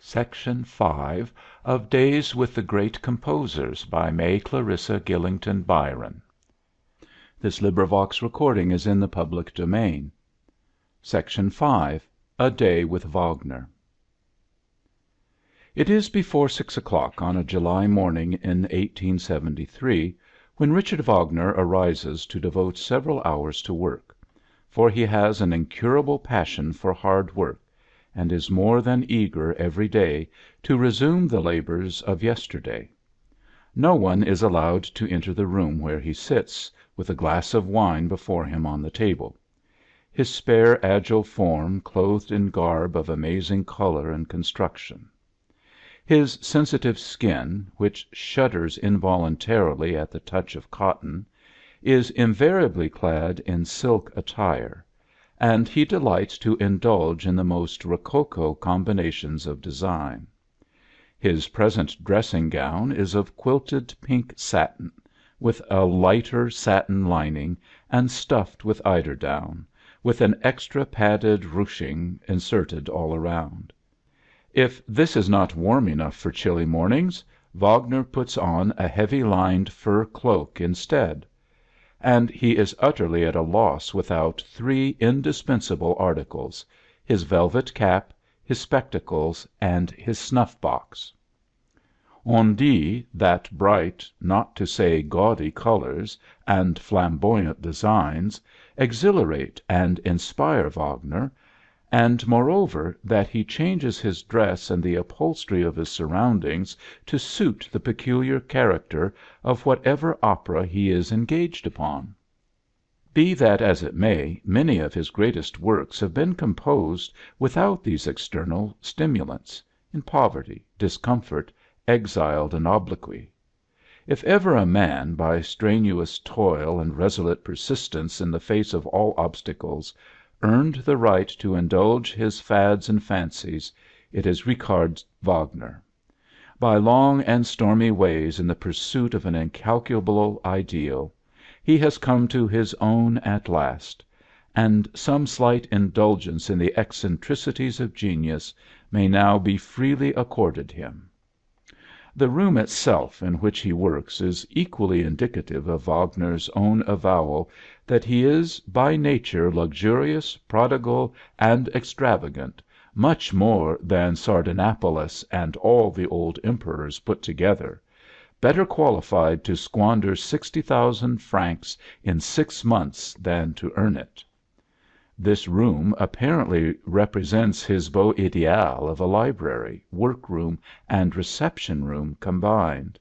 Section 5 of Days with the Great Composers by May Clarissa Gillington Byron. Section 5 A Day with Waggner. It is before 6 o'clock on a July morning in 1873 when Richard Waggner arises to devote several hours to work, for he has an incurable passion for hard work, and is more than eager every day to resume the labors of yesterday. No one is allowed to enter the room where he sits, with a glass of wine before him on the table. His spare, agile form clothed in garb of amazing color and construction. His sensitive skin, which shudders involuntarily at the touch of cotton, is invariably clad in silk attire, and he delights to indulge in the most rococo combinations of design. His present dressing gown is of quilted pink satin, with a lighter satin lining, and stuffed with eiderdown, with an extra padded ruching inserted all around. If this is not warm enough for chilly mornings, Waggner puts on a heavy lined fur cloak instead; and he is utterly at a loss without three indispensable articles: his velvet cap, his spectacles, and his snuff box. On dit that bright, not to say gaudy colors and flamboyant designs exhilarate and inspire Waggner, and moreover that he changes his dress and the upholstery of his surroundings to suit the peculiar character of whatever opera he is engaged upon. Be that as it may, many of his greatest works have been composed without these external stimulants, in poverty, discomfort, exiled and obloquy. If ever a man, by strenuous toil and resolute persistence in the face of all obstacles, earned the right to indulge his fads and fancies, it is Richard Waggner. By long and stormy ways in the pursuit of an incalculable ideal, he has come to his own at last, and some slight indulgence in the eccentricities of genius may now be freely accorded him. The room itself in which he works is equally indicative of Wagner's own avowal that he is by nature luxurious, prodigal, and extravagant, much more than Sardanapalus and all the old emperors put together, better qualified to squander 60,000 francs in 6 months than to earn it. This room apparently represents his beau ideal of a library, workroom, and reception room combined.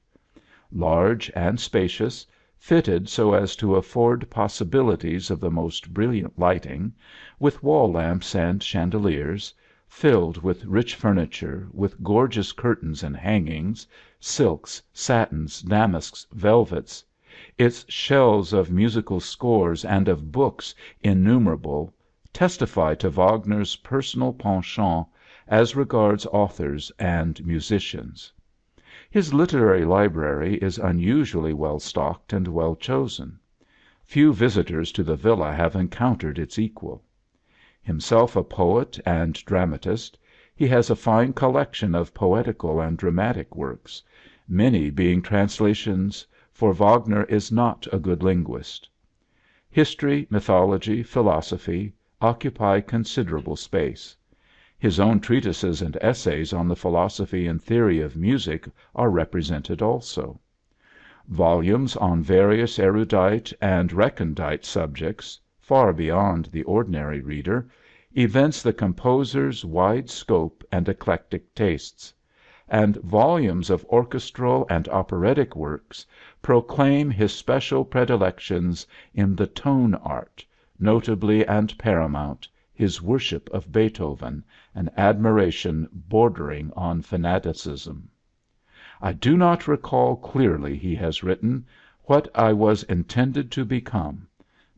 Large and spacious, fitted so as to afford possibilities of the most brilliant lighting, with wall lamps and chandeliers, filled with rich furniture, with gorgeous curtains and hangings, silks, satins, damasks, velvets, its shelves of musical scores and of books innumerable testify to Wagner's personal penchant as regards authors and musicians. His literary library is unusually well stocked and well chosen. Few visitors to the villa have encountered its equal. Himself a poet and dramatist, he has a fine collection of poetical and dramatic works, many being translations, for Wagner is not a good linguist. History, mythology, philosophy occupy considerable space. His own treatises and essays on the philosophy and theory of music are represented also. Volumes on various erudite and recondite subjects, far beyond the ordinary reader, evince the composer's wide scope and eclectic tastes, and volumes of orchestral and operatic works proclaim his special predilections in the tone art, notably and paramount, his worship of Beethoven, an admiration bordering on fanaticism. "I do not recall clearly," he has written, "what I was intended to become,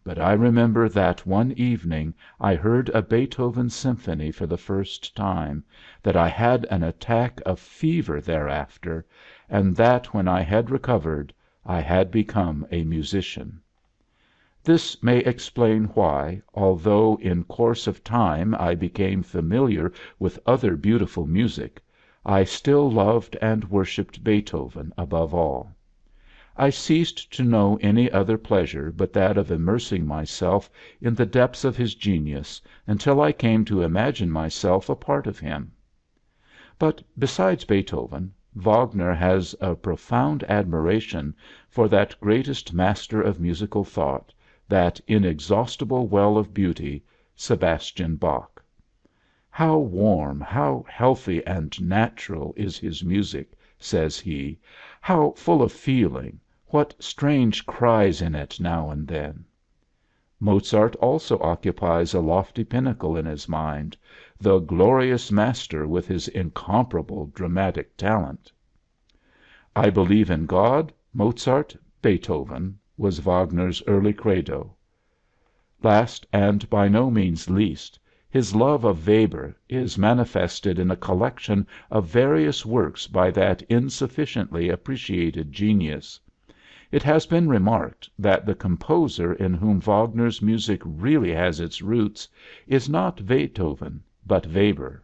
but I remember that one evening I heard a Beethoven symphony for the first time, that I had an attack of fever thereafter, and that when I had recovered I had become a musician." This may explain why, although in course of time I became familiar with other beautiful music, I still loved and worshipped Beethoven above all. I ceased to know any other pleasure but that of immersing myself in the depths of his genius until I came to imagine myself a part of him. But besides Beethoven, Wagner has a profound admiration for that greatest master of musical thought, that inexhaustible well of beauty, Sebastian Bach. "How warm, how healthy and natural is his music," says he, "how full of feeling, what strange cries in it now and then!" Mozart also occupies a lofty pinnacle in his mind, the glorious master with his incomparable dramatic talent. "I believe in God, Mozart, Beethoven," was Wagner's early credo. Last, and by no means least, his love of Weber is manifested in a collection of various works by that insufficiently appreciated genius. It has been remarked that the composer in whom Wagner's music really has its roots is not Beethoven, but Weber.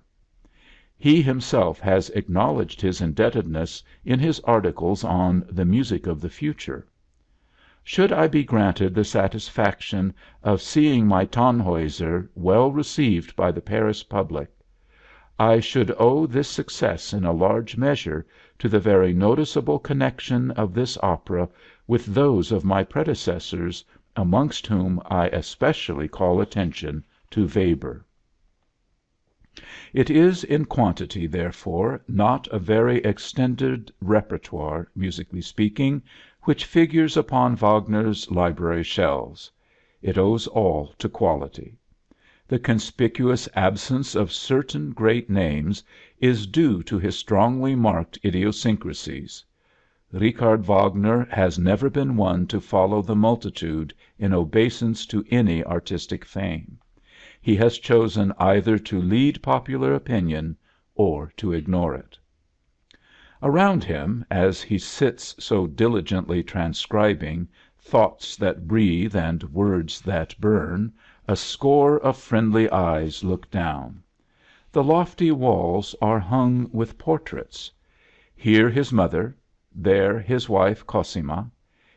He himself has acknowledged his indebtedness in his articles on "The Music of the Future." Should I be granted the satisfaction of seeing my Tannhäuser well received by the Paris public, I should owe this success in a large measure to the very noticeable connection of this opera with those of my predecessors, amongst whom I especially call attention to Weber. It is in quantity, therefore, not a very extended repertoire, musically speaking, which figures upon Wagner's library shelves. It owes all to quality. The conspicuous absence of certain great names is due to his strongly marked idiosyncrasies. Richard Wagner has never been one to follow the multitude in obeisance to any artistic fame. He has chosen either to lead popular opinion or to ignore it. Around him, as he sits so diligently transcribing "thoughts that breathe and words that burn," a score of friendly eyes look down. The lofty walls are hung with portraits. Here his mother, there his wife Cosima,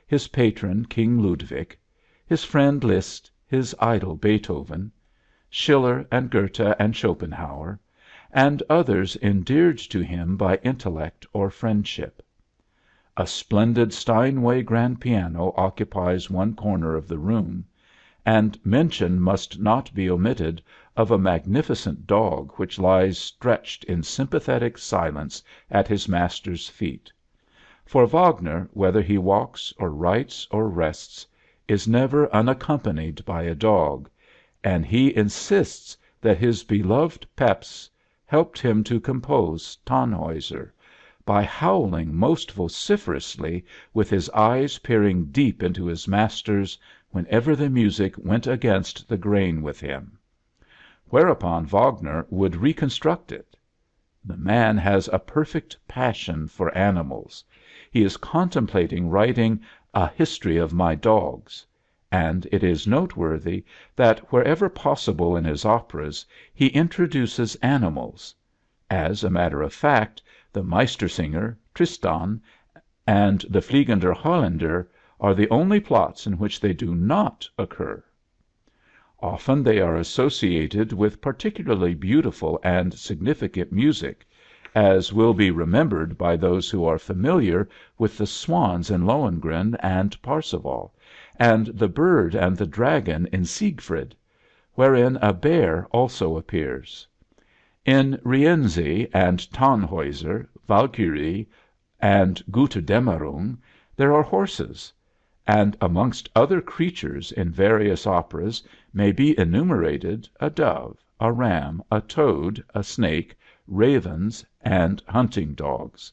his patron King Ludwig, his friend Liszt, his idol Beethoven, Schiller and Goethe and Schopenhauer, and others endeared to him by intellect or friendship. A splendid Steinway grand piano occupies one corner of the room, and mention must not be omitted of a magnificent dog which lies stretched in sympathetic silence at his master's feet. For Wagner, whether he walks or writes or rests, is never unaccompanied by a dog, and he insists that his beloved Pepys helped him to compose Tannhäuser, by howling most vociferously, with his eyes peering deep into his master's whenever the music went against the grain with him. Whereupon Wagner would reconstruct it. The man has a perfect passion for animals. He is contemplating writing "A History of My Dogs," and it is noteworthy that wherever possible in his operas he introduces animals. As a matter of fact, the Meistersinger, Tristan, and the Fliegender Holländer are the only plots in which they do not occur. Often they are associated with particularly beautiful and significant music, as will be remembered by those who are familiar with the swans in Lohengrin and Parsifal, and the bird and the dragon in Siegfried, wherein a bear also appears. In Rienzi and Tannhäuser, Walküre and Götterdämmerung there are horses, and amongst other creatures in various operas may be enumerated a dove, a ram, a toad, a snake, ravens, and hunting dogs.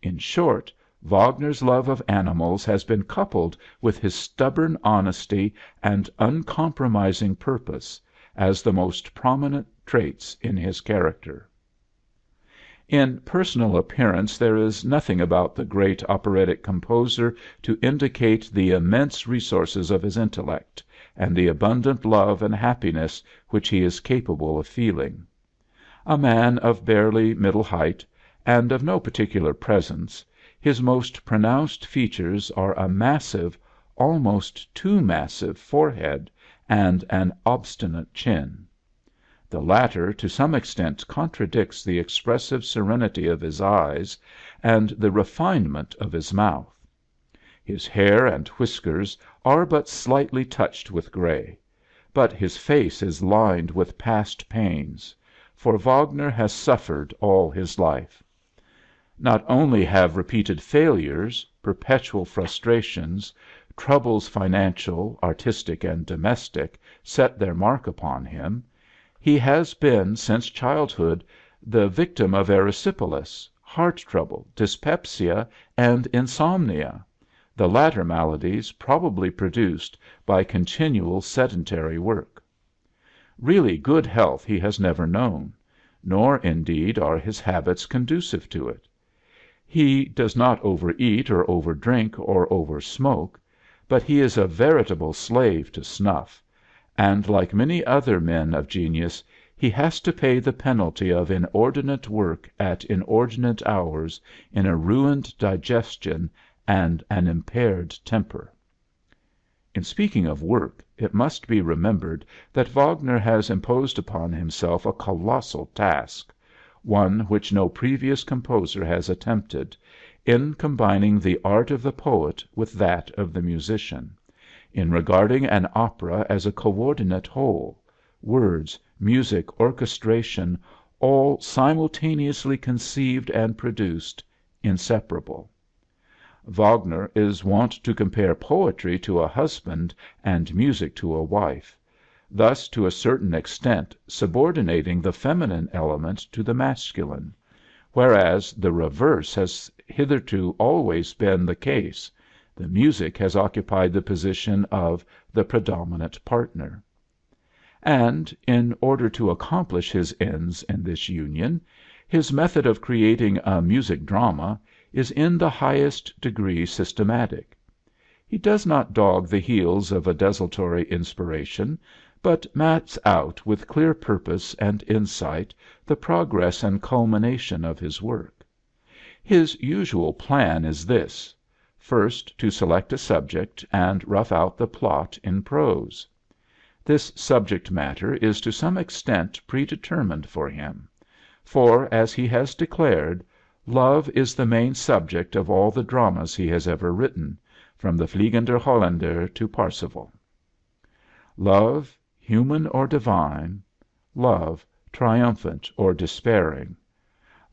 In short, Wagner's love of animals has been coupled with his stubborn honesty and uncompromising purpose as the most prominent traits in his character. In personal appearance there is nothing about the great operatic composer to indicate the immense resources of his intellect, and the abundant love and happiness which he is capable of feeling. A man of barely middle height, and of no particular presence, his most pronounced features are a massive, almost too massive, forehead and an obstinate chin. The latter to some extent contradicts the expressive serenity of his eyes and the refinement of his mouth. His hair and whiskers are but slightly touched with gray, but his face is lined with past pains, for Wagner has suffered all his life. Not only have repeated failures, perpetual frustrations, troubles financial, artistic, and domestic set their mark upon him, he has been since childhood the victim of erysipelas, heart trouble, dyspepsia, and insomnia, the latter maladies probably produced by continual sedentary work. Really good health he has never known, nor indeed are his habits conducive to it. He does not overeat or overdrink or oversmoke, but he is a veritable slave to snuff, and like many other men of genius he has to pay the penalty of inordinate work at inordinate hours in a ruined digestion and an impaired temper. In speaking of work, it must be remembered that Wagner has imposed upon himself a colossal task, one which no previous composer has attempted, in combining the art of the poet with that of the musician, in regarding an opera as a coordinate whole, words, music, orchestration, all simultaneously conceived and produced, inseparable. Wagner is wont to compare poetry to a husband and music to a wife, thus to a certain extent subordinating the feminine element to the masculine, whereas the reverse has hitherto always been the case, the music has occupied the position of the predominant partner. And, in order to accomplish his ends in this union, his method of creating a music drama is in the highest degree systematic. He does not dog the heels of a desultory inspiration, but maps out with clear purpose and insight the progress and culmination of his work. His usual plan is this: first to select a subject and rough out the plot in prose. This subject matter is to some extent predetermined for him, for, as he has declared, love is the main subject of all the dramas he has ever written, from the Fliegende Holländer to Parsifal. Love, human or divine, love, triumphant or despairing,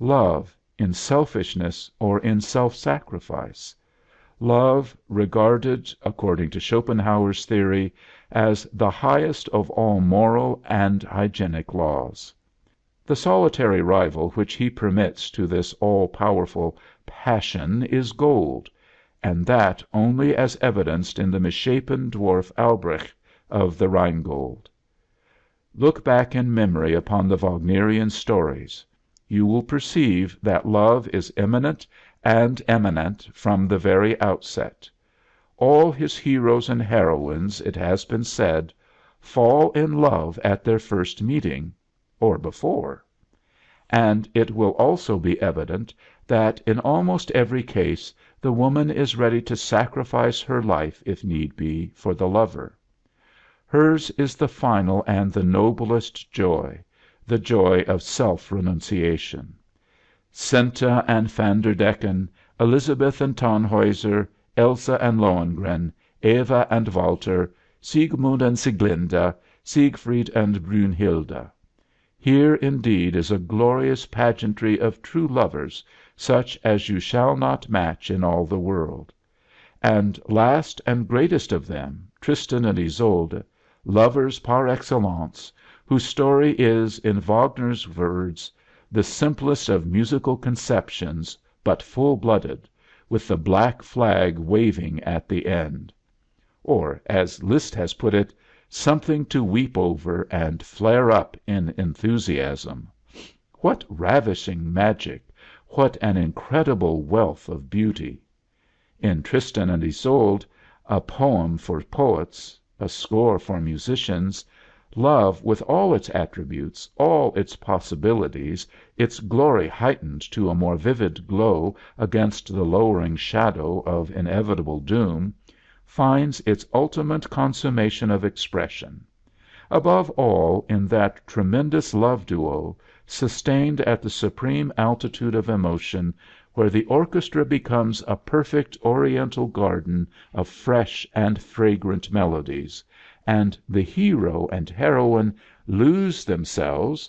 love, in selfishness or in self-sacrifice, love, regarded, according to Schopenhauer's theory, as the highest of all moral and hygienic laws. The solitary rival which he permits to this all-powerful passion is gold, and that only as evidenced in the misshapen dwarf Albrecht of the Rheingold. Look back in memory upon the Wagnerian stories. You will perceive that love is immanent and eminent from the very outset. All his heroes and heroines, it has been said, fall in love at their first meeting, or before. And it will also be evident that in almost every case the woman is ready to sacrifice her life, if need be, for the lover. Hers is the final and the noblest joy, the joy of self-renunciation. Senta and Vanderdecken, Elizabeth and Tannhäuser, Elsa and Lohengrin, Eva and Walter, Siegmund and Sieglinde, Siegfried and Brünnhilde. Here indeed is a glorious pageantry of true lovers, such as you shall not match in all the world. And last and greatest of them, Tristan and Isolde, lovers par excellence, whose story is, in Wagner's words, the simplest of musical conceptions, but full-blooded, with the black flag waving at the end. Or, as Liszt has put it, something to weep over and flare up in enthusiasm. What ravishing magic, what an incredible wealth of beauty! In Tristan and Isolde, a poem for poets, a score for musicians, Love, with all its attributes, all its possibilities, its glory heightened to a more vivid glow against the lowering shadow of inevitable doom, finds its ultimate consummation of expression, above all in that tremendous love duo, sustained at the supreme altitude of emotion, where the orchestra becomes a perfect Oriental garden of fresh and fragrant melodies, and the hero and heroine lose themselves,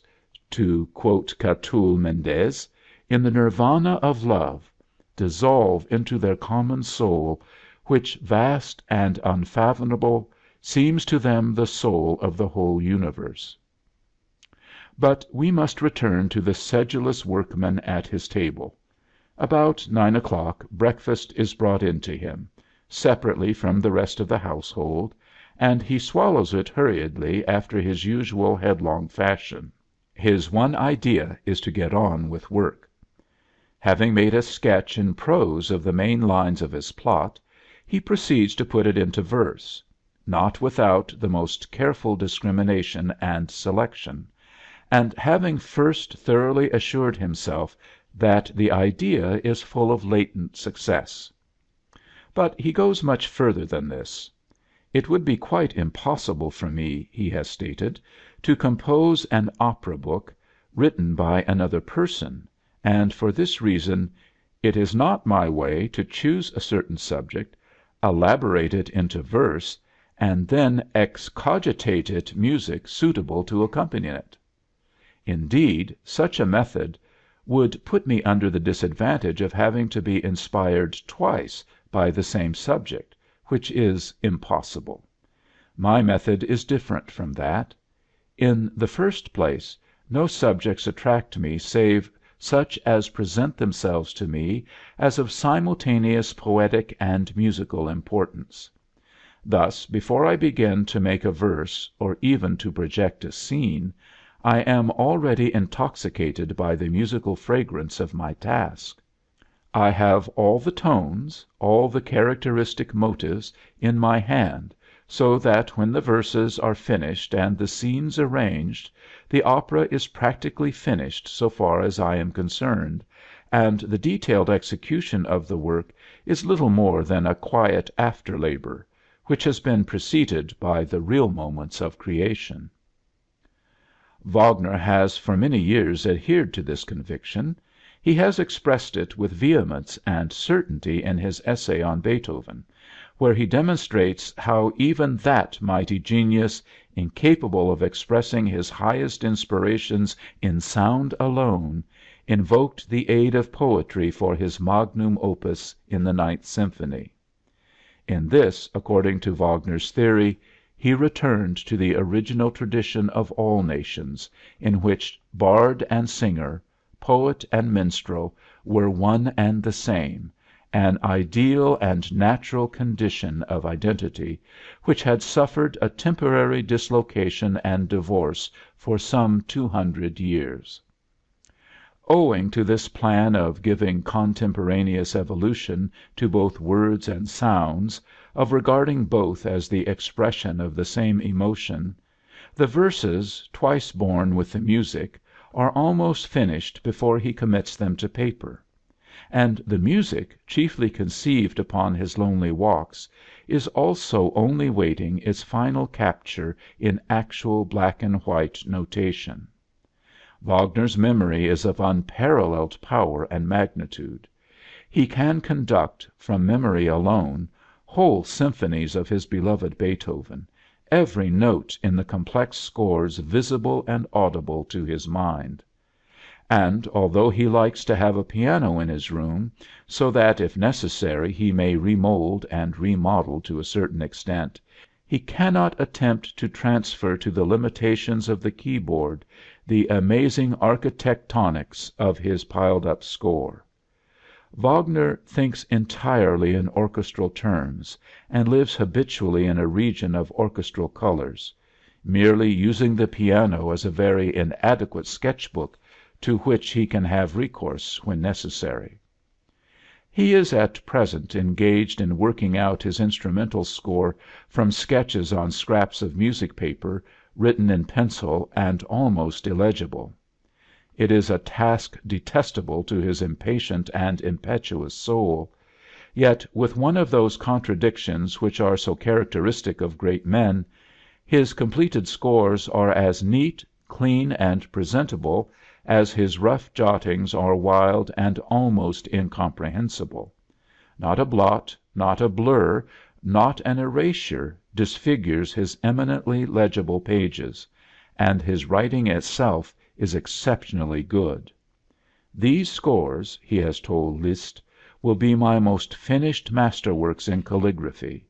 to quote Catulle Mendès, in the nirvana of love, dissolve into their common soul, which, vast and unfathomable, seems to them the soul of the whole universe. But we must return to the sedulous workman at his table. About 9 o'clock breakfast is brought in to him, separately from the rest of the household, and he swallows it hurriedly after his usual headlong fashion. His one idea is to get on with work. Having made a sketch in prose of the main lines of his plot, he proceeds to put it into verse, not without the most careful discrimination and selection, and having first thoroughly assured himself that the idea is full of latent success. But he goes much further than this. It would be quite impossible for me, he has stated, to compose an opera book written by another person, and for this reason it is not my way to choose a certain subject, elaborate it into verse, and then excogitate it music suitable to accompany it. Indeed, such a method would put me under the disadvantage of having to be inspired twice by the same subject, which is impossible. My method is different from that. In the first place, no subjects attract me save such as present themselves to me as of simultaneous poetic and musical importance. Thus, before I begin to make a verse, or even to project a scene, I am already intoxicated by the musical fragrance of my task. I have all the tones, all the characteristic motives, in my hand, so that when the verses are finished and the scenes arranged, the opera is practically finished so far as I am concerned, and the detailed execution of the work is little more than a quiet after labor, which has been preceded by the real moments of creation. Wagner has for many years adhered to this conviction. He has expressed it with vehemence and certainty in his essay on Beethoven, where he demonstrates how even that mighty genius, incapable of expressing his highest inspirations in sound alone, invoked the aid of poetry for his magnum opus in the Ninth Symphony. In this, according to Wagner's theory, he returned to the original tradition of all nations, in which bard and singer, poet and minstrel were one and the same, an ideal and natural condition of identity, which had suffered a temporary dislocation and divorce for some 200 years. Owing to this plan of giving contemporaneous evolution to both words and sounds, of regarding both as the expression of the same emotion, the verses, twice born with the music, are almost finished before he commits them to paper; and the music, chiefly conceived upon his lonely walks, is also only waiting its final capture in actual black and white notation. Wagner's memory is of unparalleled power and magnitude. He can conduct, from memory alone, whole symphonies of his beloved Beethoven, every note in the complex scores visible and audible to his mind. And although he likes to have a piano in his room, so that if necessary he may remold and remodel to a certain extent, he cannot attempt to transfer to the limitations of the keyboard the amazing architectonics of his piled up score. Wagner thinks entirely in orchestral terms, and lives habitually in a region of orchestral colors, merely using the piano as a very inadequate sketch-book to which he can have recourse when necessary. He is at present engaged in working out his instrumental score from sketches on scraps of music paper written in pencil and almost illegible. It is a task detestable to his impatient and impetuous soul, yet with one of those contradictions which are so characteristic of great men, his completed scores are as neat, clean, and presentable as his rough jottings are wild and almost incomprehensible. Not a blot, not a blur, not an erasure disfigures his eminently legible pages, and his writing itself is exceptionally good. "These scores," he has told Liszt, "will be my most finished masterworks in calligraphy.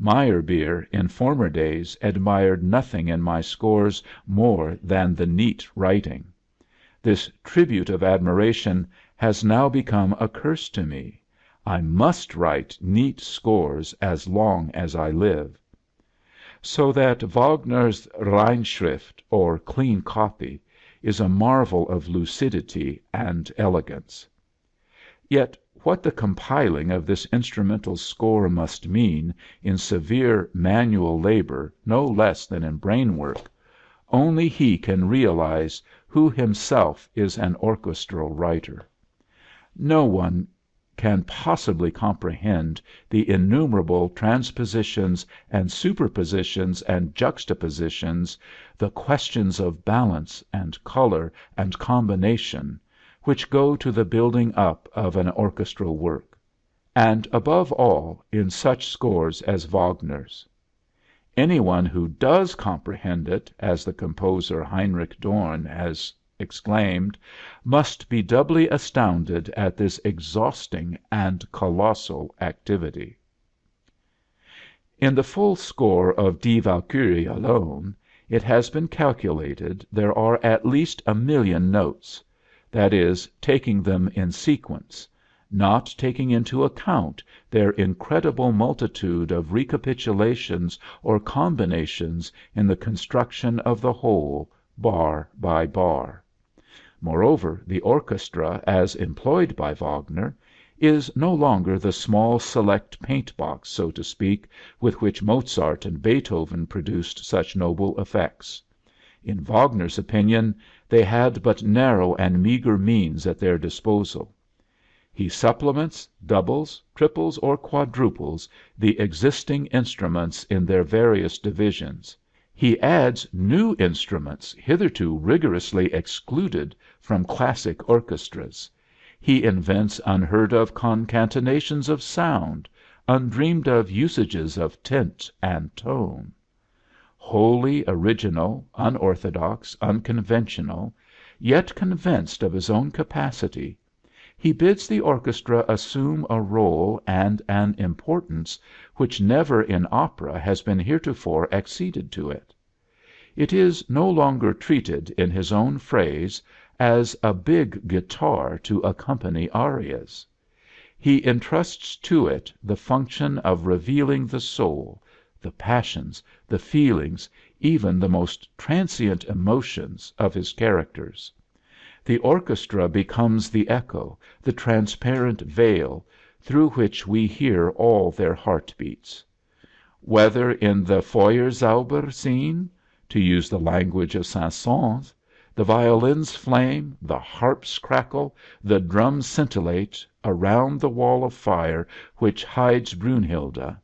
Meyerbeer in former days admired nothing in my scores more than the neat writing. This tribute of admiration has now become a curse to me. I must write neat scores as long as I live." So that Wagner's Reinschrift, or clean copy, is a marvel of lucidity and elegance. Yet what the compiling of this instrumental score must mean in severe manual labor no less than in brain work, only he can realize who himself is an orchestral writer. No one can possibly comprehend the innumerable transpositions and superpositions and juxtapositions, the questions of balance and color and combination, which go to the building up of an orchestral work, and above all in such scores as Wagner's. Anyone who does comprehend it, as the composer Heinrich Dorn has exclaimed, must be doubly astounded at this exhausting and colossal activity. In the full score of Die Walküre alone, it has been calculated there are at least 1,000,000 notes, that is, taking them in sequence, not taking into account their incredible multitude of recapitulations or combinations in the construction of the whole, bar by bar. Moreover, the orchestra, as employed by Wagner, is no longer the small select paint box, so to speak, with which Mozart and Beethoven produced such noble effects. In Wagner's opinion, they had but narrow and meager means at their disposal. He supplements, doubles, triples, or quadruples the existing instruments in their various divisions. He adds new instruments hitherto rigorously excluded from classic orchestras. He invents unheard of concatenations of sound, undreamed of usages of tint and tone. Wholly original, unorthodox, unconventional, yet convinced of his own capacity, he bids the orchestra assume a rôle and an importance which never in opera has been heretofore acceded to it. It is no longer treated, in his own phrase, as a big guitar to accompany arias. He entrusts to it the function of revealing the soul, the passions, the feelings, even the most transient emotions of his characters. The orchestra becomes the echo, the transparent veil, through which we hear all their heartbeats. Whether in the Feuerzauber scene, to use the language of Saint-Saëns, the violins flame, the harps crackle, the drums scintillate around the wall of fire which hides Brünnhilde,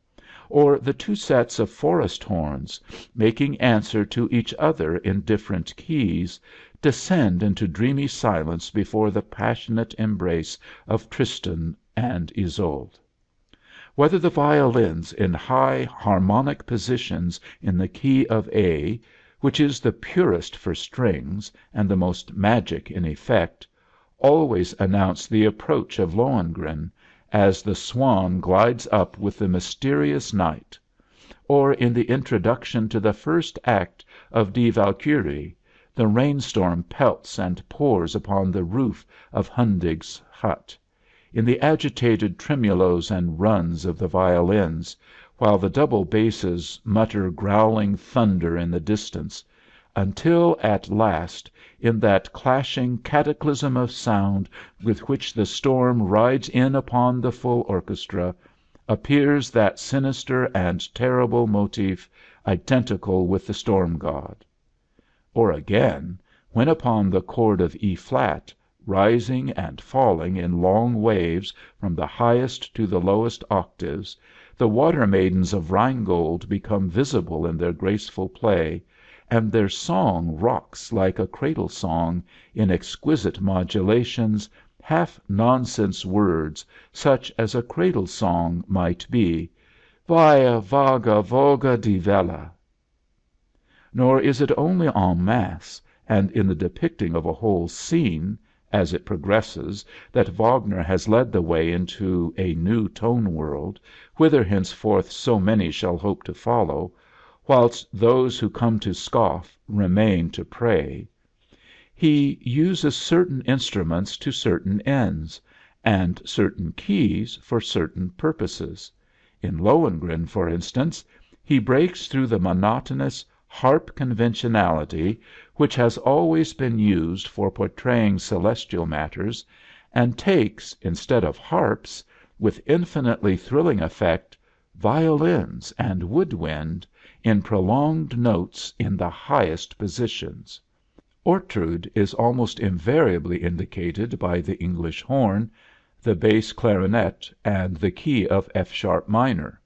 or the two sets of forest horns, making answer to each other in different keys, descend into dreamy silence before the passionate embrace of Tristan and Isolde. Whether the violins in high harmonic positions in the key of A, which is the purest for strings and the most magic in effect, always announce the approach of Lohengrin, as the swan glides up with the mysterious night; or in the introduction to the first act of Die Walküre, the rainstorm pelts and pours upon the roof of Hundig's hut; in the agitated tremulos and runs of the violins, while the double basses mutter growling thunder in the distance, until at last, in that clashing cataclysm of sound with which the storm rides in upon the full orchestra, appears that sinister and terrible motif identical with the storm god. Or again, when upon the chord of E flat, rising and falling in long waves from the highest to the lowest octaves, the water maidens of Rheingold become visible in their graceful play, and their song rocks like a cradle song in exquisite modulations, half nonsense words such as a cradle song might be, Via vaga voga di vela. Nor is it only en masse, and in the depicting of a whole scene, as it progresses, that Wagner has led the way into a new tone world, whither henceforth so many shall hope to follow, whilst those who come to scoff remain to pray. He uses certain instruments to certain ends, and certain keys for certain purposes. In Lohengrin, for instance, he breaks through the monotonous harp conventionality which has always been used for portraying celestial matters, and takes, instead of harps, with infinitely thrilling effect, violins and wood wind in prolonged notes in the highest positions. Ortrud is almost invariably indicated by the English horn, the bass clarinet, and the key of F sharp minor;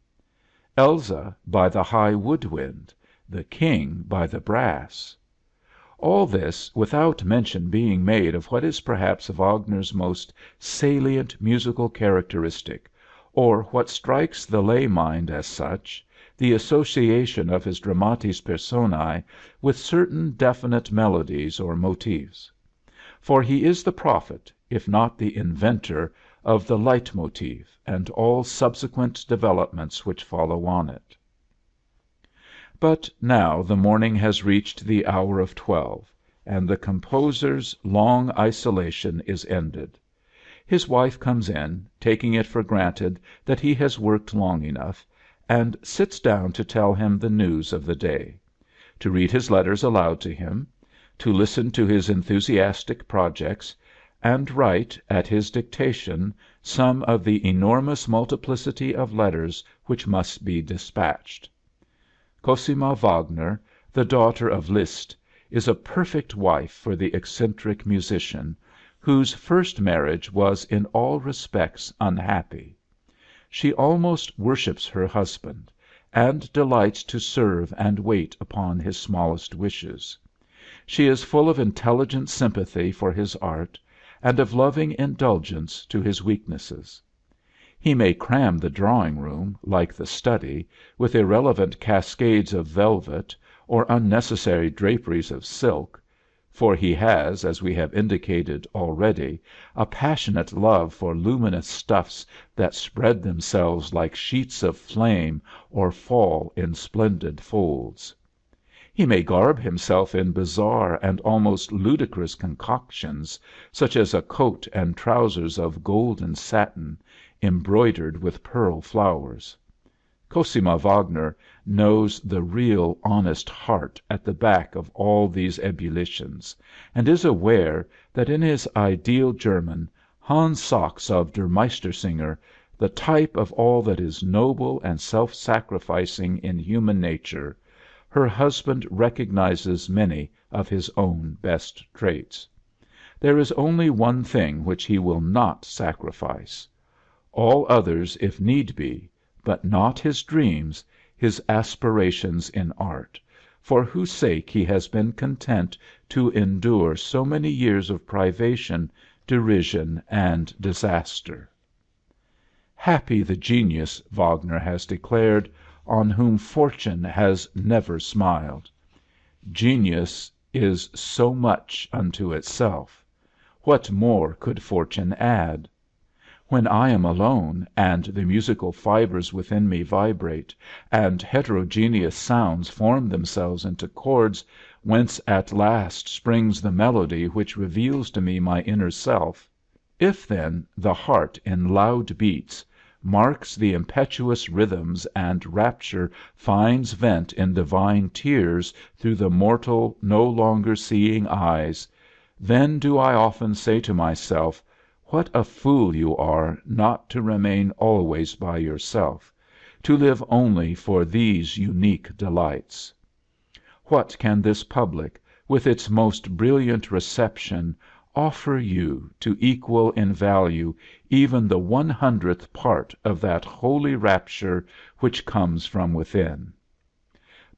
Elsa by the high wood wind; the king by the brass. All this without mention being made of what is perhaps Wagner's most salient musical characteristic, or what strikes the lay mind as such, the association of his dramatis personae with certain definite melodies or motifs. For he is the prophet, if not the inventor, of the leitmotif and all subsequent developments which follow on it. But now the morning has reached the hour of 12, and the composer's long isolation is ended. His wife comes in, taking it for granted that he has worked long enough, and sits down to tell him the news of the day, to read his letters aloud to him, to listen to his enthusiastic projects, and write, at his dictation, some of the enormous multiplicity of letters which must be dispatched. Cosima Wagner, the daughter of Liszt, is a perfect wife for the eccentric musician, whose first marriage was in all respects unhappy. She almost worships her husband, and delights to serve and wait upon his smallest wishes. She is full of intelligent sympathy for his art, and of loving indulgence to his weaknesses. He may cram the drawing room, like the study, with irrelevant cascades of velvet, or unnecessary draperies of silk, for he has, as we have indicated already, a passionate love for luminous stuffs that spread themselves like sheets of flame or fall in splendid folds. He may garb himself in bizarre and almost ludicrous concoctions, such as a coat and trousers of golden satin, embroidered with pearl flowers. Cosima Wagner knows the real, honest heart at the back of all these ebullitions, and is aware that in his ideal German, Hans Sachs of Der Meistersinger, the type of all that is noble and self-sacrificing in human nature, her husband recognizes many of his own best traits. There is only one thing which he will not sacrifice. All others if need be, but not his dreams, his aspirations in art, for whose sake he has been content to endure so many years of privation, derision, and disaster. Happy the genius, Wagner has declared, on whom fortune has never smiled. Genius is so much unto itself. What more could fortune add? When I am alone, and the musical fibers within me vibrate, and heterogeneous sounds form themselves into chords whence at last springs the melody which reveals to me my inner self, if then the heart in loud beats marks the impetuous rhythms and rapture finds vent in divine tears through the mortal, no longer seeing eyes, then do I often say to myself, what a fool you are not to remain always by yourself, to live only for these unique delights. What can this public, with its most brilliant reception, offer you to equal in value even the 100th part of that holy rapture which comes from within?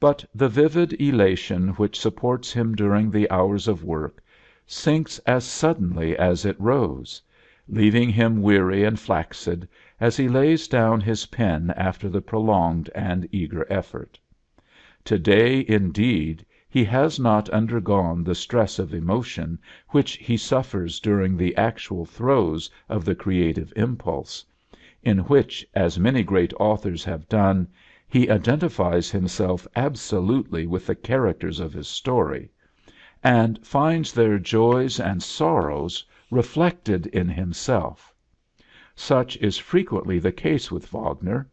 But the vivid elation which supports him during the hours of work sinks as suddenly as it rose, leaving him weary and flaccid as he lays down his pen after the prolonged and eager effort. Today, indeed, he has not undergone the stress of emotion which he suffers during the actual throes of the creative impulse, in which, as many great authors have done, he identifies himself absolutely with the characters of his story, and finds their joys and sorrows reflected in himself. Such is frequently the case with Wagner.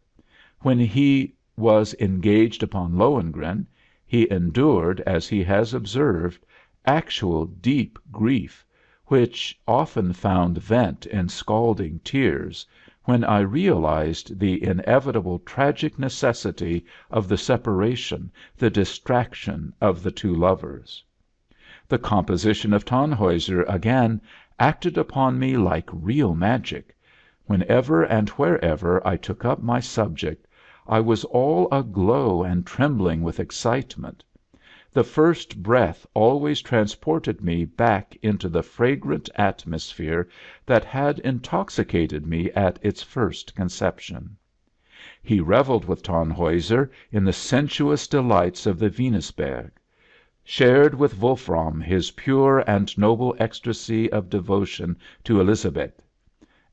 When he was engaged upon Lohengrin, he endured, as he has observed, actual deep grief, which often found vent in scalding tears, when I realized the inevitable tragic necessity of the separation, the distraction of the two lovers. The composition of Tannhäuser, again, acted upon me like real magic. Whenever and wherever I took up my subject, I was all aglow and trembling with excitement. The first breath always transported me back into the fragrant atmosphere that had intoxicated me at its first conception. He reveled with Tannhäuser in the sensuous delights of the Venusberg, shared with Wolfram his pure and noble ecstasy of devotion to Elizabeth,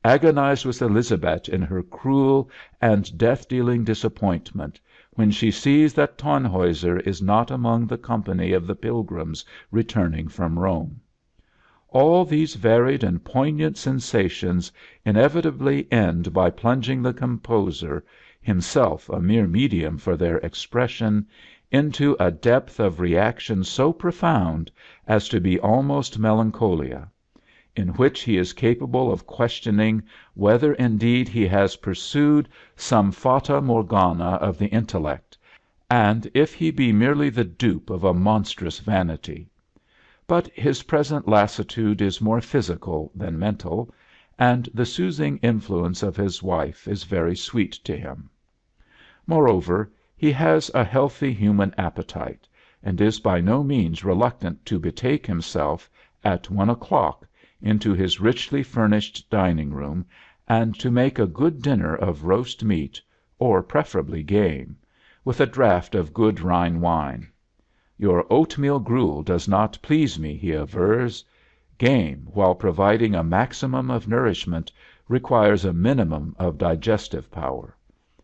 agonized with Elizabeth in her cruel and death-dealing disappointment when she sees that Tannhäuser is not among the company of the pilgrims returning from Rome. All these varied and poignant sensations inevitably end by plunging the composer, himself a mere medium for their expression, into a depth of reaction so profound as to be almost melancholia, in which he is capable of questioning whether indeed he has pursued some fata morgana of the intellect, and if he be merely the dupe of a monstrous vanity. But his present lassitude is more physical than mental, and the soothing influence of his wife is very sweet to him. Moreover, he has a healthy human appetite, and is by no means reluctant to betake himself, at 1 o'clock, into his richly furnished dining room, and to make a good dinner of roast meat, or preferably game, with a draught of good Rhine wine. "Your oatmeal gruel does not please me," he avers. "Game, while providing a maximum of nourishment, requires a minimum of digestive power;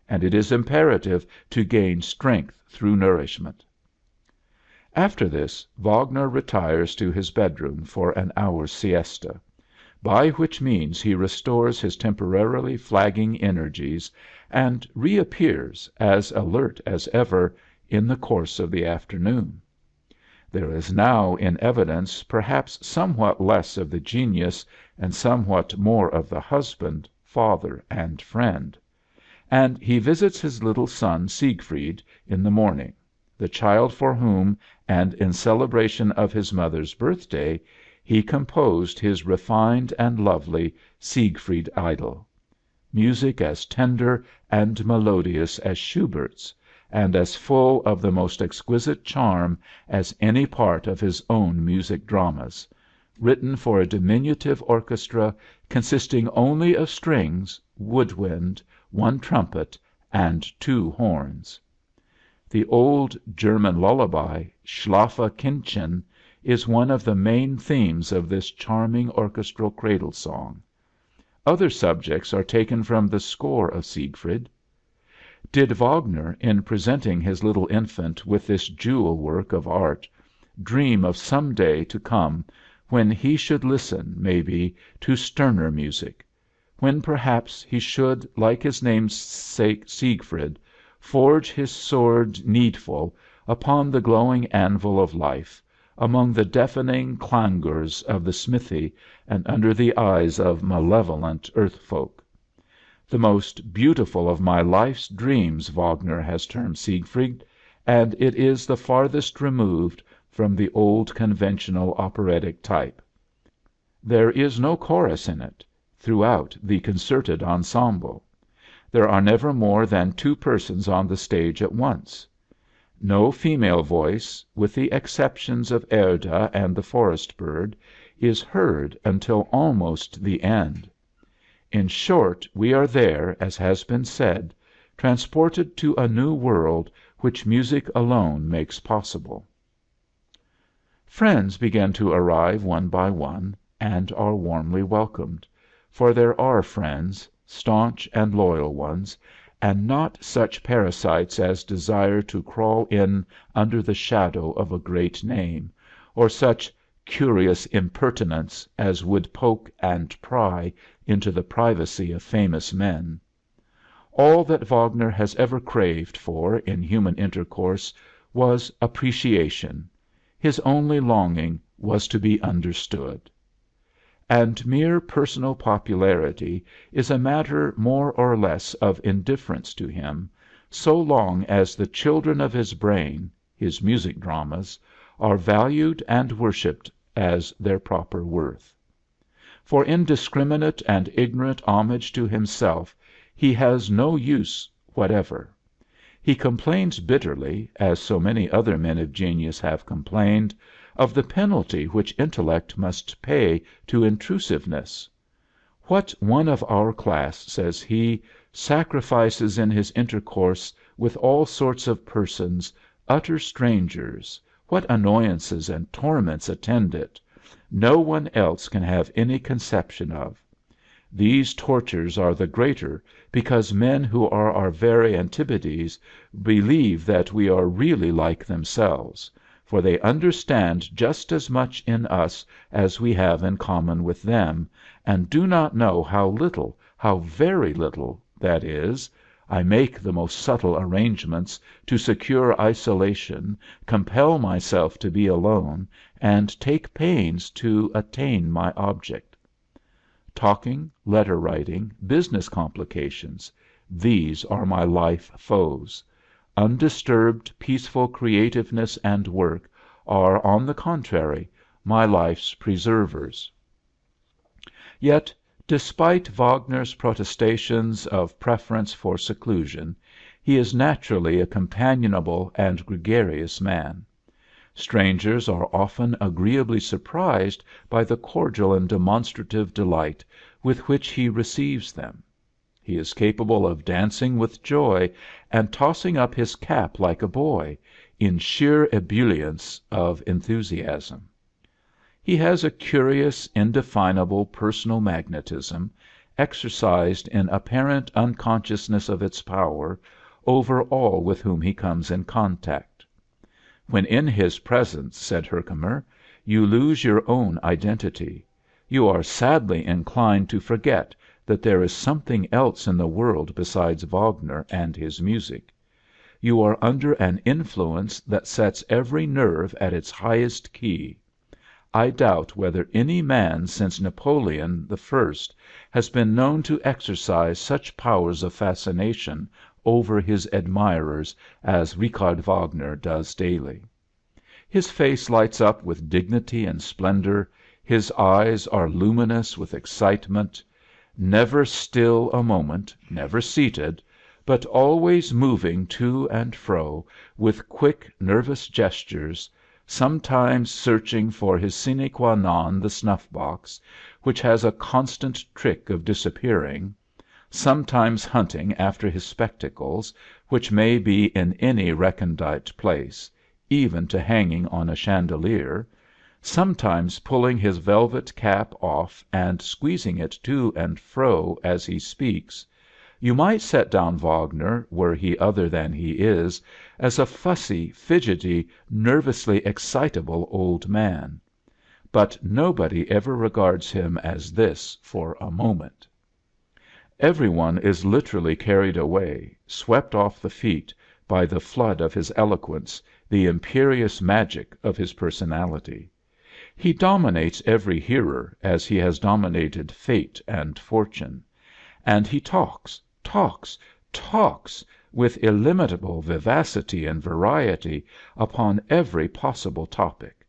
and it is imperative to gain strength through nourishment." After this, Wagner retires to his bedroom for an hour's siesta, by which means he restores his temporarily flagging energies, and reappears, as alert as ever, in the course of the afternoon. There is now in evidence perhaps somewhat less of the genius and somewhat more of the husband, father, and friend; and he visits his little son Siegfried in the morning, the child for whom, and in celebration of his mother's birthday, he composed his refined and lovely Siegfried Idyll, music as tender and melodious as Schubert's, and as full of the most exquisite charm as any part of his own music dramas, written for a diminutive orchestra consisting only of strings, wood wind, one trumpet, and two horns. The old German lullaby, Schlafe Kindchen, is one of the main themes of this charming orchestral cradle song. Other subjects are taken from the score of Siegfried. Did Wagner, in presenting his little infant with this jewel work of art, dream of some day to come when he should listen, maybe, to sterner music; when perhaps he should, like his namesake Siegfried, forge his sword needful upon the glowing anvil of life, among the deafening clangors of the smithy and under the eyes of malevolent earth folk? The most beautiful of my life's dreams Wagner has termed Siegfried, and it is the farthest removed from the old conventional operatic type. There is no chorus in it, throughout the concerted ensemble. There are never more than two persons on the stage at once. No female voice, with the exceptions of Erda and the forest bird, is heard until almost the end. In short, we are there, as has been said, transported to a new world which music alone makes possible. Friends begin to arrive one by one, and are warmly welcomed; for there are friends, staunch and loyal ones, and not such parasites as desire to crawl in under the shadow of a great name, or such curious impertinents as would poke and pry into the privacy of famous men. All that Wagner has ever craved for in human intercourse was appreciation; his only longing was to be understood. And mere personal popularity is a matter more or less of indifference to him, so long as the children of his brain, his music dramas, are valued and worshiped as their proper worth. For indiscriminate and ignorant homage to himself he has no use whatever. He complains bitterly, as so many other men of genius have complained, of the penalty which intellect must pay to intrusiveness. What one of our class, says he, sacrifices in his intercourse with all sorts of persons, utter strangers, what annoyances and torments attend it, no one else can have any conception of. These tortures are the greater because men who are our very antipodes believe that we are really like themselves, for they understand just as much in us as we have in common with them, and do not know how little, how very little, that is, I make the most subtle arrangements to secure isolation, compel myself to be alone, and take pains to attain my object. Talking, letter writing, business complications, these are my life foes. Undisturbed, peaceful creativeness and work are, on the contrary, my life's preservers. Yet, despite Wagner's protestations of preference for seclusion, he is naturally a companionable and gregarious man. Strangers are often agreeably surprised by the cordial and demonstrative delight with which he receives them. He is capable of dancing with joy and tossing up his cap like a boy, in sheer ebullience of enthusiasm. He has a curious, indefinable personal magnetism, exercised in apparent unconsciousness of its power, over all with whom he comes in contact. When in his presence, said Herkimer, you lose your own identity. You are sadly inclined to forget that there is something else in the world besides Wagner and his music. You are under an influence that sets every nerve at its highest key. I doubt whether any man since Napoleon I has been known to exercise such powers of fascination over his admirers as Richard Wagner does daily. His face lights up with dignity and splendor, his eyes are luminous with excitement, never still a moment, never seated, but always moving to and fro with quick, nervous gestures, sometimes searching for his sine qua non, the snuff box, which has a constant trick of disappearing, sometimes hunting after his spectacles, which may be in any recondite place, even to hanging on a chandelier, sometimes pulling his velvet cap off and squeezing it to and fro as he speaks, you might set down Wagner, were he other than he is, as a fussy, fidgety, nervously excitable old man. But nobody ever regards him as this for a moment. Every one is literally carried away, swept off the feet, by the flood of his eloquence, the imperious magic of his personality. He dominates every hearer as he has dominated fate and fortune, and he talks, talks, talks with illimitable vivacity and variety upon every possible topic,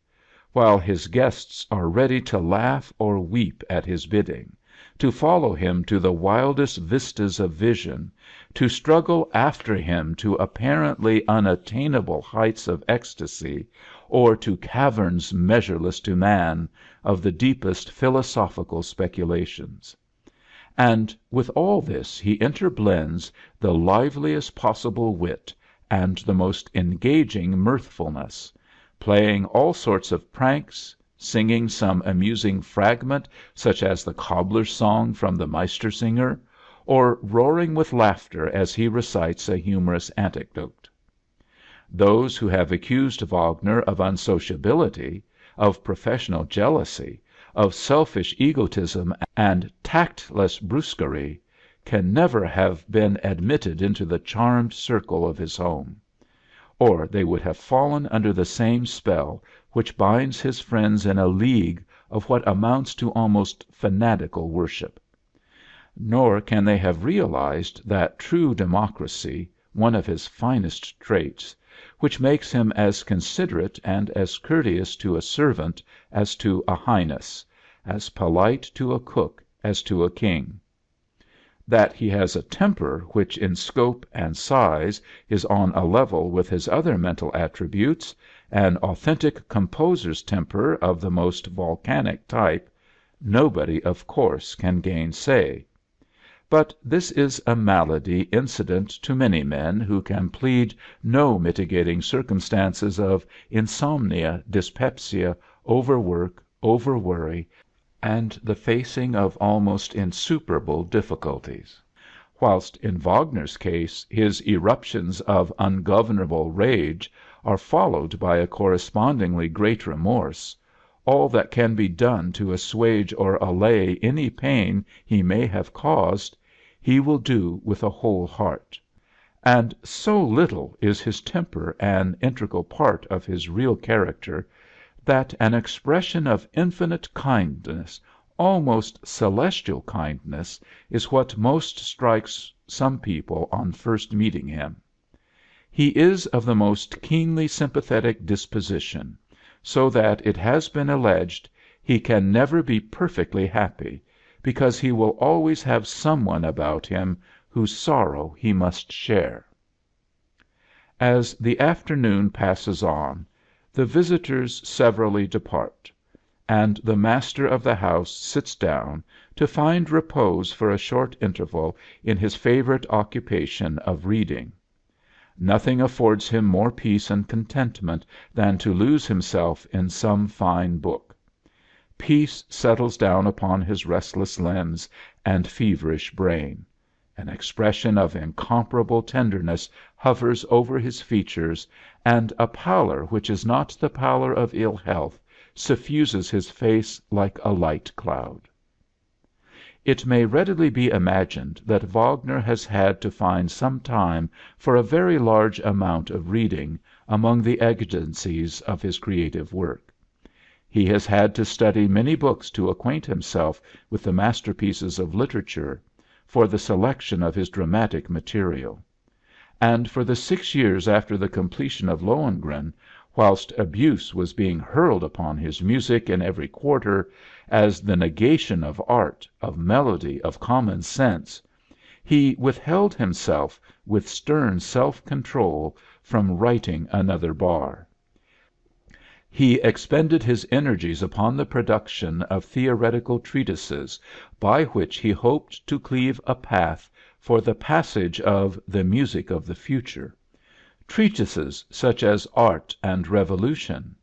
while his guests are ready to laugh or weep at his bidding, to follow him to the wildest vistas of vision, to struggle after him to apparently unattainable heights of ecstasy, or to caverns measureless to man of the deepest philosophical speculations. And with all this he interblends the liveliest possible wit and the most engaging mirthfulness, playing all sorts of pranks, singing some amusing fragment such as the cobbler's song from the Meistersinger, or roaring with laughter as he recites a humorous anecdote. Those who have accused Wagner of unsociability, of professional jealousy, of selfish egotism and tactless brusquerie, can never have been admitted into the charmed circle of his home; or they would have fallen under the same spell which binds his friends in a league of what amounts to almost fanatical worship. Nor can they have realized that true democracy, one of his finest traits, which makes him as considerate and as courteous to a servant as to a highness, as polite to a cook as to a king; that he has a temper which in scope and size is on a level with his other mental attributes, an authentic composer's temper of the most volcanic type, nobody of course can gainsay. But this is a malady incident to many men who can plead no mitigating circumstances of insomnia, dyspepsia, overwork, overworry, and the facing of almost insuperable difficulties; whilst in Wagner's case his eruptions of ungovernable rage are followed by a correspondingly great remorse, all that can be done to assuage or allay any pain he may have caused, he will do with a whole heart; and so little is his temper an integral part of his real character, that an expression of infinite kindness, almost celestial kindness, is what most strikes some people on first meeting him. He is of the most keenly sympathetic disposition, so that it has been alleged he can never be perfectly happy, because he will always have some one about him whose sorrow he must share. As the afternoon passes on, the visitors severally depart, and the master of the house sits down to find repose for a short interval in his favorite occupation of reading. Nothing affords him more peace and contentment than to lose himself in some fine book. Peace settles down upon his restless limbs and feverish brain; an expression of incomparable tenderness hovers over his features, and a pallor which is not the pallor of ill health suffuses his face like a light cloud. It may readily be imagined that Wagner has had to find some time for a very large amount of reading among the exigencies of his creative work. He has had to study many books to acquaint himself with the masterpieces of literature, for the selection of his dramatic material; and for the 6 years after the completion of Lohengrin, whilst abuse was being hurled upon his music in every quarter, as the negation of art, of melody, of common sense, he withheld himself with stern self-control from writing another bar. He expended his energies upon the production of theoretical treatises by which he hoped to cleave a path for the passage of the music of the future, treatises such as Art and Revolution,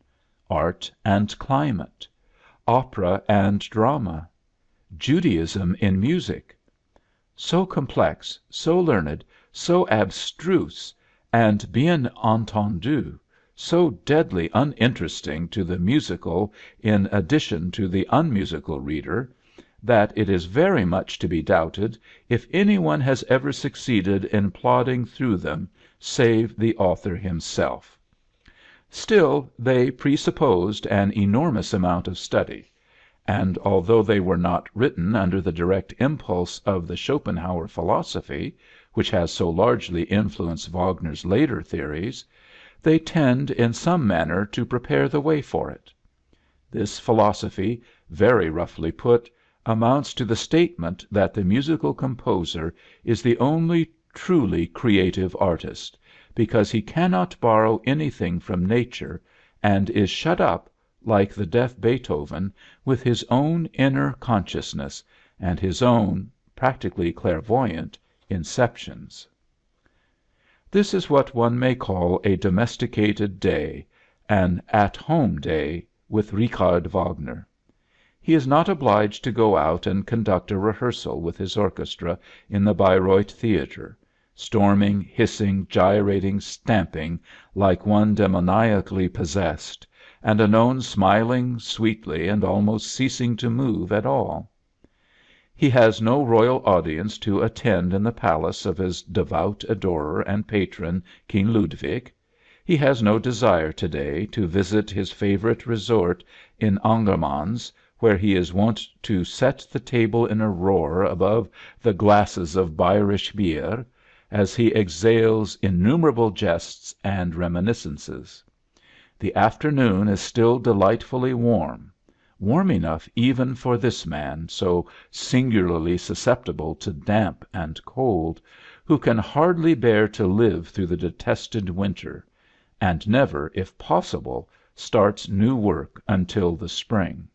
Art and Climate, Opera and Drama, Judaism in Music, so complex, so learned, so abstruse, and, bien entendu, so deadly uninteresting to the musical in addition to the unmusical reader, that it is very much to be doubted if any one has ever succeeded in plodding through them save the author himself. Still, they presupposed an enormous amount of study, and although they were not written under the direct impulse of the Schopenhauer philosophy, which has so largely influenced Wagner's later theories, they tend in some manner to prepare the way for it. This philosophy, very roughly put, amounts to the statement that the musical composer is the only truly creative artist, because he cannot borrow anything from nature, and is shut up, like the deaf Beethoven, with his own inner consciousness, and his own, practically clairvoyant, inceptions. This is what one may call a domesticated day, an at-home day, with Richard Wagner. He is not obliged to go out and conduct a rehearsal with his orchestra in the Bayreuth Theatre, storming, hissing, gyrating, stamping, like one demoniacally possessed, and anon smiling sweetly and almost ceasing to move at all. He has no royal audience to attend in the palace of his devout adorer and patron, King Ludwig. He has no desire today to visit his favorite resort in Angermans, where he is wont to set the table in a roar above the glasses of Bayerisch beer, as he exhales innumerable jests and reminiscences. The afternoon is still delightfully warm, warm enough even for this man, so singularly susceptible to damp and cold, who can hardly bear to live through the detested winter, and never, if possible, starts new work until the spring.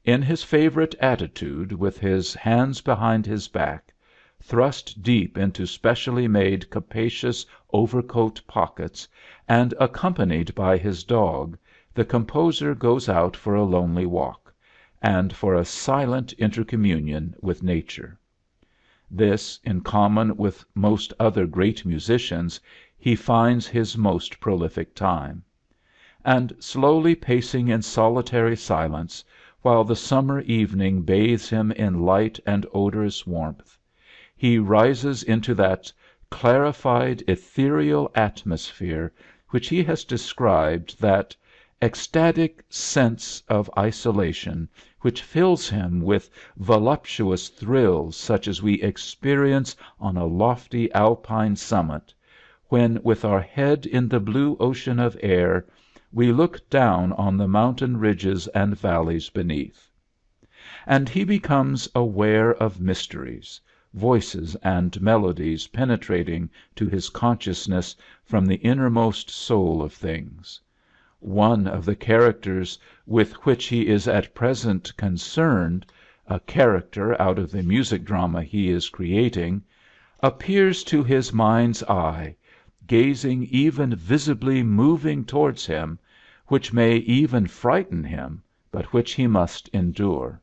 In his favorite attitude, with his hands behind his back, thrust deep into specially made capacious overcoat pockets, and accompanied by his dog, the composer goes out for a lonely walk, and for a silent intercommunion with nature. This, in common with most other great musicians, he finds his most prolific time. And slowly pacing in solitary silence, while the summer evening bathes him in light and odorous warmth, he rises into that clarified, ethereal atmosphere which he has described, that ecstatic sense of isolation which fills him with voluptuous thrills such as we experience on a lofty Alpine summit, when with our head in the blue ocean of air we look down on the mountain ridges and valleys beneath. And he becomes aware of mysteries, voices and melodies penetrating to his consciousness from the innermost soul of things. One of the characters with which he is at present concerned, a character out of the music drama he is creating, appears to his mind's eye, gazing, even visibly moving towards him, which may even frighten him, but which he must endure.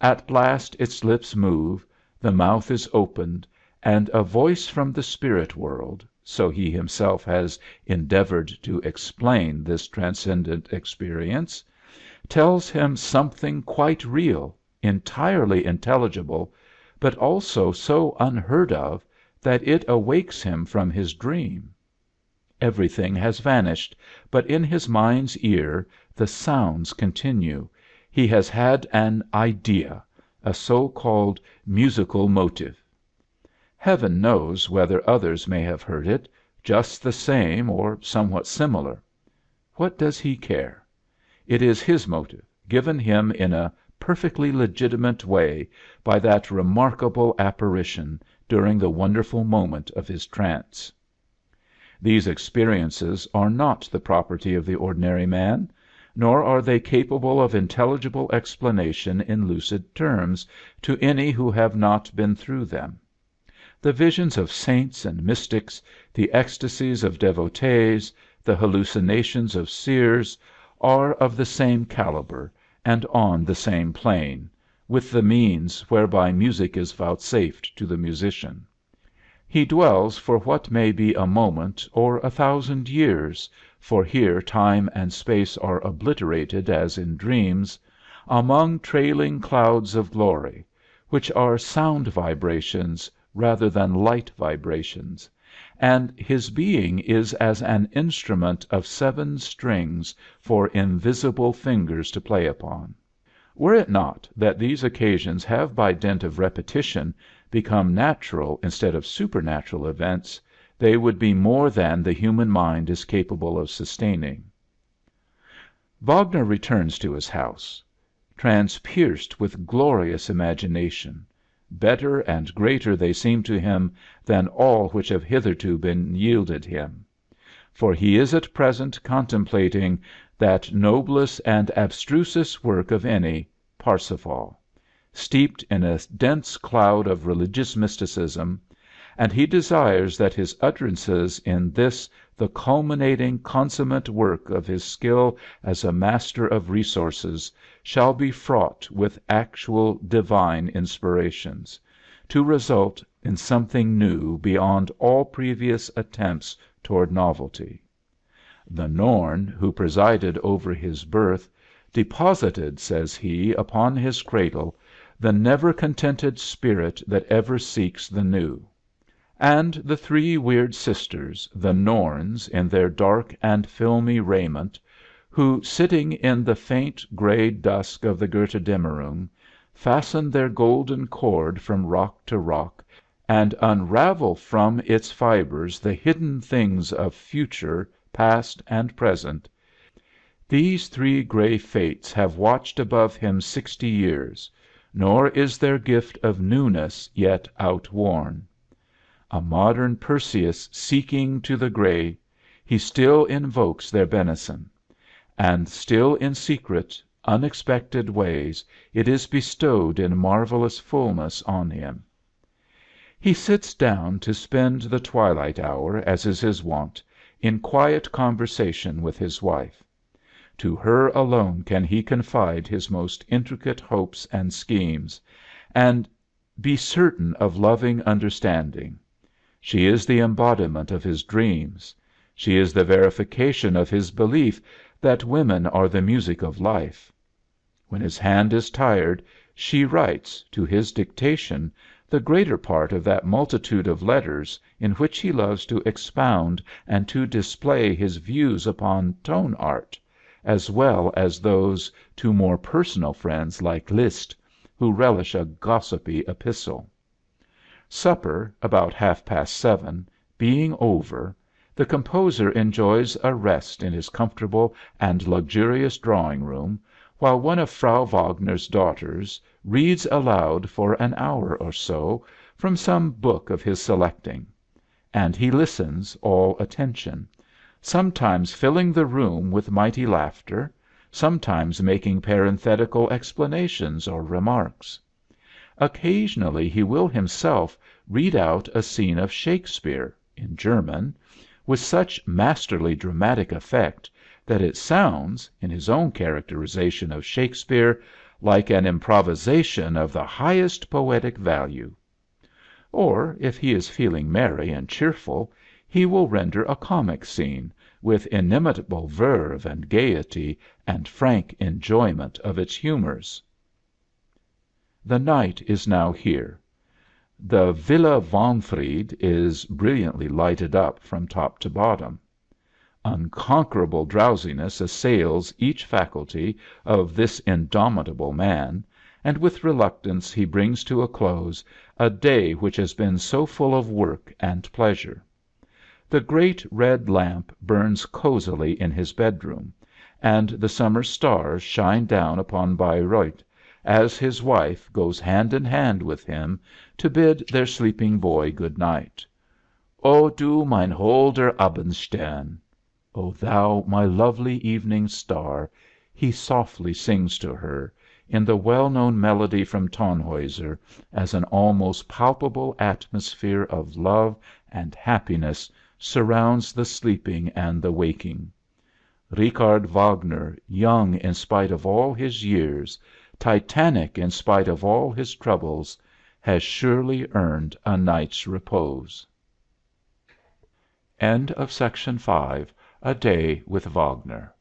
At last its lips move, the mouth is opened, and a voice from the spirit world, so he himself has endeavored to explain this transcendent experience, tells him something quite real, entirely intelligible, but also so unheard of that it awakes him from his dream. Everything has vanished, but in his mind's ear the sounds continue. He has had an idea, a so-called musical motive. Heaven knows whether others may have heard it, just the same or somewhat similar. What does he care? It is his motive, given him in a perfectly legitimate way by that remarkable apparition during the wonderful moment of his trance. These experiences are not the property of the ordinary man, nor are they capable of intelligible explanation in lucid terms to any who have not been through them. The visions of saints and mystics, the ecstasies of devotees, the hallucinations of seers, are of the same caliber, and on the same plane, with the means whereby music is vouchsafed to the musician. He dwells for what may be a moment or 1,000 years, for here time and space are obliterated as in dreams, among trailing clouds of glory, which are sound vibrations rather than light vibrations, and his being is as an instrument of 7 strings for invisible fingers to play upon. Were it not that these occasions have by dint of repetition become natural instead of supernatural events, they would be more than the human mind is capable of sustaining. Wagner returns to his house, transpierced with glorious imagination. Better and greater they seem to him than all which have hitherto been yielded him. For he is at present contemplating that noblest and abstrusest work of any, Parsifal, steeped in a dense cloud of religious mysticism, and he desires that his utterances in this the culminating, consummate work of his skill as a master of resources shall be fraught with actual divine inspirations, to result in something new beyond all previous attempts toward novelty. The Norn, who presided over his birth, deposited, says he, upon his cradle the never contented spirit that ever seeks the new. And the three weird sisters, the Norns, in their dark and filmy raiment, who, sitting in the faint gray dusk of the Götterdämmerung, fasten their golden cord from rock to rock, and unravel from its fibers the hidden things of future, past, and present, these three gray fates have watched above him 60 years, nor is their gift of newness yet outworn. A modern Perseus seeking to the gray, he still invokes their benison; and still in secret, unexpected ways it is bestowed in marvelous fullness on him. He sits down to spend the twilight hour, as is his wont, in quiet conversation with his wife. To her alone can he confide his most intricate hopes and schemes, and be certain of loving understanding. She is the embodiment of his dreams. She is the verification of his belief that women are the music of life. When his hand is tired, she writes, to his dictation, the greater part of that multitude of letters in which he loves to expound and to display his views upon tone art, as well as those to more personal friends like Liszt, who relish a gossipy epistle. Supper, about 7:30, being over, the composer enjoys a rest in his comfortable and luxurious drawing room, while one of Frau Wagner's daughters reads aloud for an hour or so from some book of his selecting, and he listens all attention, sometimes filling the room with mighty laughter, sometimes making parenthetical explanations or remarks. Occasionally he will himself read out a scene of Shakespeare, in German, with such masterly dramatic effect that it sounds, in his own characterization of Shakespeare, like an improvisation of the highest poetic value. Or, if he is feeling merry and cheerful, he will render a comic scene, with inimitable verve and gaiety, and frank enjoyment of its humors. The night is now here. The Villa Wahnfried is brilliantly lighted up from top to bottom. Unconquerable drowsiness assails each faculty of this indomitable man, and with reluctance he brings to a close a day which has been so full of work and pleasure. The great red lamp burns cosily in his bedroom, and the summer stars shine down upon Bayreuth as his wife goes hand in hand with him to bid their sleeping boy good night. O du mein holder Abendstern! O thou my lovely evening star! He softly sings to her, in the well-known melody from Tannhäuser, as an almost palpable atmosphere of love and happiness surrounds the sleeping and the waking. Richard Wagner, young in spite of all his years, titanic in spite of all his troubles, has surely earned a night's repose. End of Section 5. A Day with Wagner.